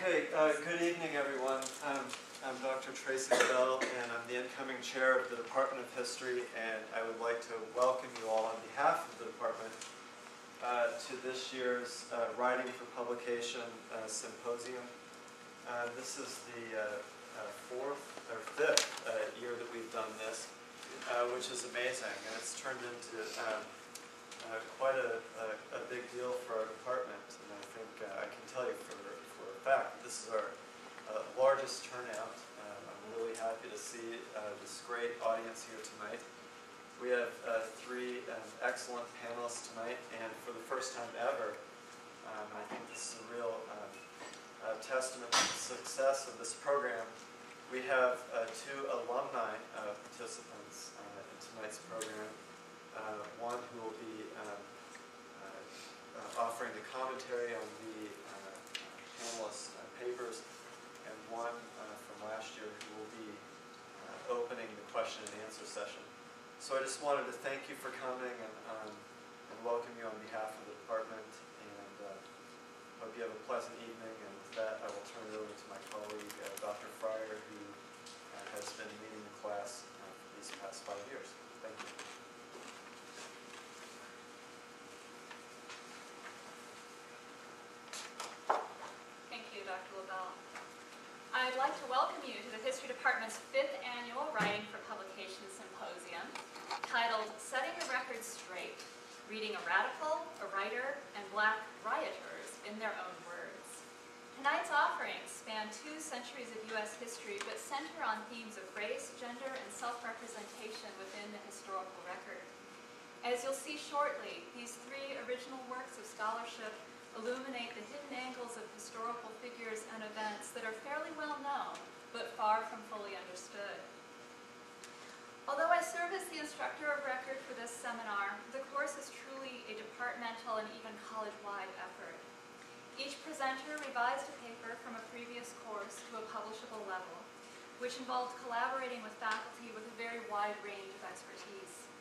Okay, good evening, everyone. I'm Dr. Tracey Leavelle, and I'm the incoming chair of the Department of History, and I would like to welcome you all on behalf of the department to this year's Writing for Publication Symposium. This is the fourth or fifth year that we've done this, which is amazing, and it's turned into quite a big deal for our department, and I think I can tell you for a fact this is our largest turnout. I'm really happy to see this great audience here tonight. We have three excellent panelists tonight, and for the first time ever, I think this is a real testament to the success of this program. We have two alumni participants in tonight's program. One who will be offering the commentary on the panelists' papers, and one from last year who will be opening the question and answer session. So I just wanted to thank you for coming and welcome you on behalf of the department, and hope you have a pleasant evening. And with that, I will turn it over to my colleague, Dr. Fryer, who has been leading the class for these past 5 years. Thank you. Dr. Leavelle. I'd like to welcome you to the History Department's 5th Annual Writing for Publication Symposium, titled Setting the Record Straight, Reading a Radical, a Writer, and Black Rioters in Their Own Words. Tonight's offerings span 2 centuries of U.S. history, but center on themes of race, gender, and self-representation within the historical record. As you'll see shortly, these 3 original works of scholarship illuminate the hidden angles of historical figures and events that are fairly well known, but far from fully understood. Although I serve as the instructor of record for this seminar, the course is truly a departmental and even college-wide effort. Each presenter revised a paper from a previous course to a publishable level, which involved collaborating with faculty with a very wide range of expertise.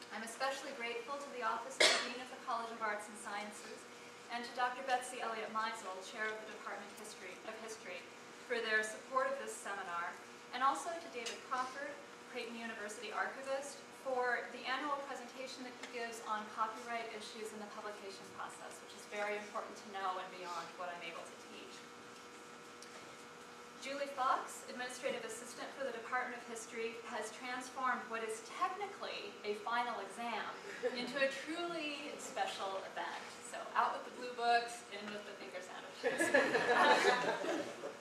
I'm especially grateful to the Office of the Dean of the College of Arts and Sciences and to Dr. Betsy Elliott Meisel, Chair of the Department of History, for their support of this seminar, and also to David Crawford, Creighton University Archivist, for the annual presentation that he gives on copyright issues in the publication process, which is very important to know and beyond what I'm able to teach. Julie Fox, Administrative Assistant for the Department of History, has transformed what is technically a final exam into a truly special event. So out with the blue books, in with the finger sandwiches.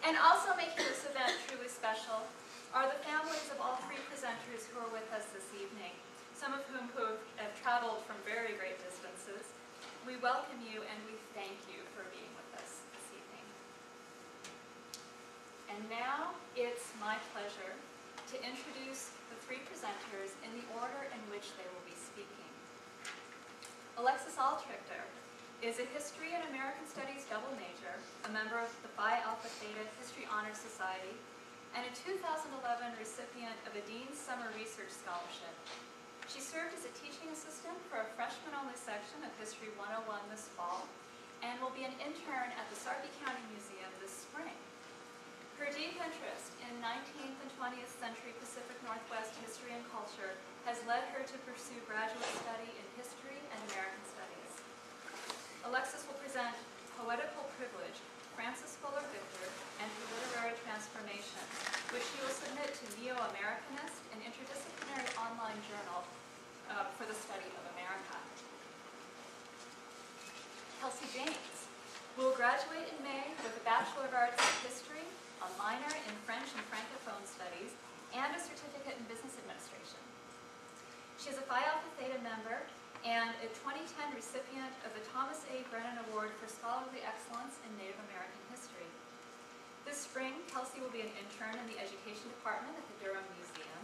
And also making this event truly special are the families of all 3 presenters who are with us this evening, some of whom have traveled from very great distances. We welcome you and we thank you for being with us this evening. And now it's my pleasure to introduce the 3 presenters in the order in which they will be speaking. Alexis Altrichter is a History and American Studies double major, a member of the Phi Alpha Theta History Honor Society, and a 2011 recipient of a Dean's Summer Research Scholarship. She served as a teaching assistant for a freshman-only section of History 101 this fall, and will be an intern at the Sarpy County Museum this spring. Her deep interest in 19th and 20th century Pacific Northwest history and culture has led her to pursue graduate study in history and American studies. Alexis will present Poetical Privilege, Francis Fuller Victor, and Her Literary Transformation, which she will submit to Neo-Americanist, an interdisciplinary online journal for the study of America. Kelsey James will graduate in May with a Bachelor of Arts in History, a minor in French and Francophone Studies, and a certificate in Business Administration. She is a Phi Alpha Theta member and a 2010 recipient of the Thomas A. Brennan Award for Scholarly Excellence in Native American History. This spring, Kelsey will be an intern in the Education Department at the Durham Museum.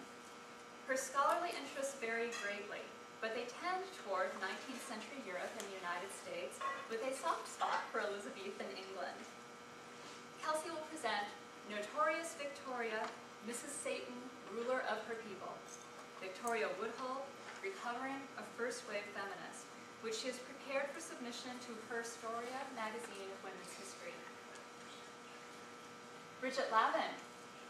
Her scholarly interests vary greatly, but they tend toward 19th century Europe and the United States, with a soft spot for Elizabethan England. Kelsey will present Notorious Victoria, Mrs. Satan, Ruler of Her People, Victoria Woodhull, Recovering a First Wave Feminist, which she has prepared for submission to Her Storia magazine of women's history. Bridget Lavin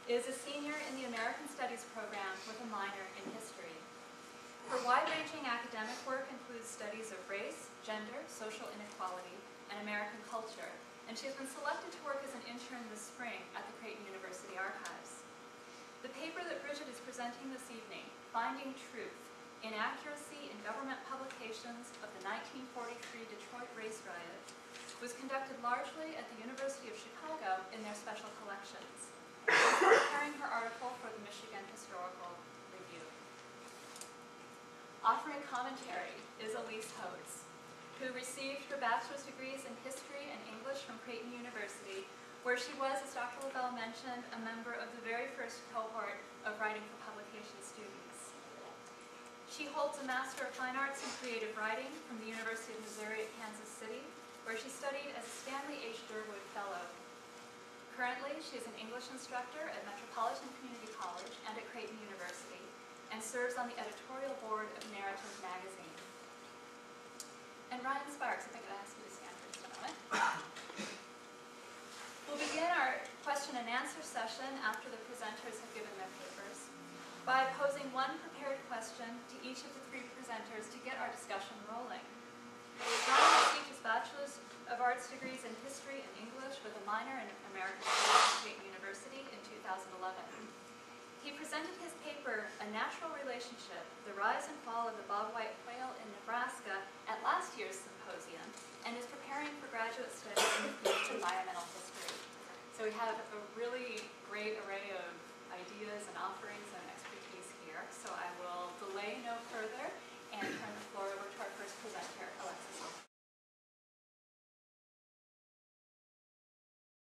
is a senior in the American Studies program with a minor in history. Her wide-ranging academic work includes studies of race, gender, social inequality, and American culture, and she has been selected to work as an intern this spring at the Creighton University Archives. The paper that Bridget is presenting this evening, Finding Truth, Inaccuracy in Government Publications of the 1943 Detroit Race Riot, was conducted largely at the University of Chicago in their special collections. She's preparing her article for the Michigan Historical Review. Offering commentary is Elise Hodes, who received her bachelor's degrees in history and English from Creighton University, where she was, as Dr. Leavelle mentioned, a member of the very first cohort of Writing for Publication students. She holds a Master of Fine Arts in Creative Writing from the University of Missouri at Kansas City, where she studied as a Stanley H. Durwood Fellow. Currently, she is an English instructor at Metropolitan Community College and at Creighton University, and serves on the editorial board of Narrative Magazine. And Ryan Sparks, if I could ask you to stand for just a moment. We'll begin our question and answer session after the presenters have given their papers by posing one prepared question to each of the three presenters to get our discussion rolling. Ryan received his Bachelor's of Arts degrees in History and English with a minor in American Studies at Creighton University in 2011. He presented his paper, A Natural Relationship, The Rise and Fall of the Bobwhite Whale in Nebraska, at last year's symposium, and is preparing for graduate studies in environmental history. So we have a really great array of ideas and offerings and expertise here, so I will delay no further